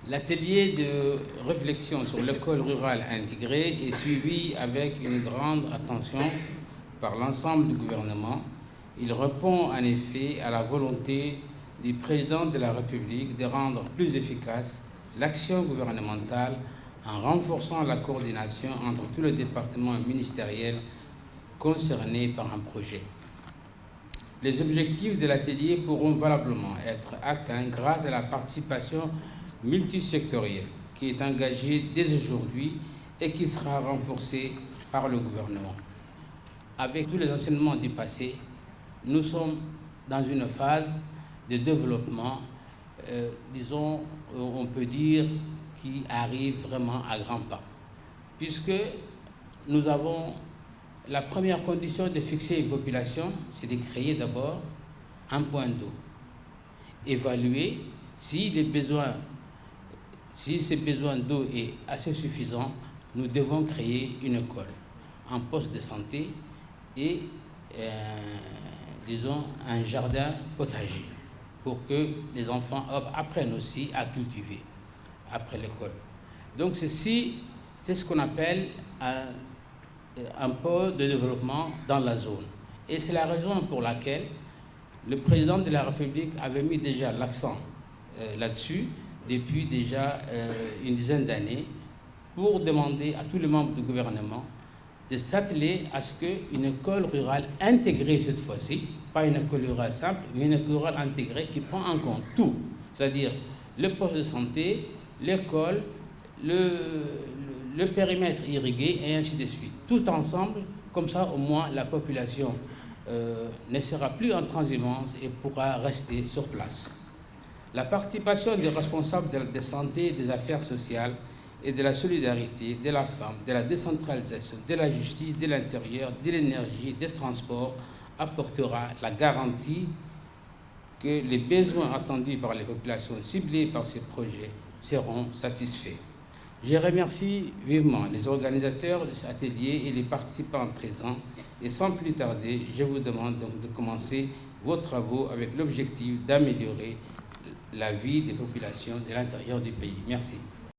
L'atelier de réflexion sur l'école rurale intégrée est suivi avec une grande attention par l'ensemble du gouvernement. Il répond en effet à la volonté du président de la République de rendre plus efficace l'action gouvernementale en renforçant la coordination entre tous les départements ministériels concernés par un projet. Les objectifs de l'atelier pourront valablement être atteints grâce à la participation multisectorielle qui est engagée dès aujourd'hui et qui sera renforcée par le gouvernement. Avec tous les enseignements du passé, nous sommes dans une phase de développement, disons, on peut dire, qui arrive vraiment à grands pas, puisque nous avons la première condition de fixer une population, c'est de créer d'abord un point d'eau, évaluer si ce besoin d'eau est assez suffisant, nous devons créer une école, un poste de santé et, disons, un jardin potager pour que les enfants apprennent aussi à cultiver après l'école. Donc ceci, c'est ce qu'on appelle un pôle de développement dans la zone. Et c'est la raison pour laquelle le président de la République avait mis déjà l'accent là-dessus depuis déjà une dizaine d'années pour demander à tous les membres du gouvernement de s'atteler à ce qu'une école rurale intégrée cette fois-ci, pas une école rurale simple, mais une école rurale intégrée qui prend en compte tout, c'est-à-dire le poste de santé, l'école, le périmètre irrigué et ainsi de suite. Tout ensemble, comme ça au moins la population ne sera plus en transhumance et pourra rester sur place. La participation des responsables de santé, des affaires sociales et de la solidarité, de la femme, de la décentralisation, de la justice, de l'intérieur, de l'énergie, des transports apportera la garantie que les besoins attendus par les populations ciblées par ces projets seront satisfaits. Je remercie vivement les organisateurs de cet atelier et les participants présents et sans plus tarder, je vous demande donc de commencer vos travaux avec l'objectif d'améliorer la vie des populations de l'intérieur du pays. Merci.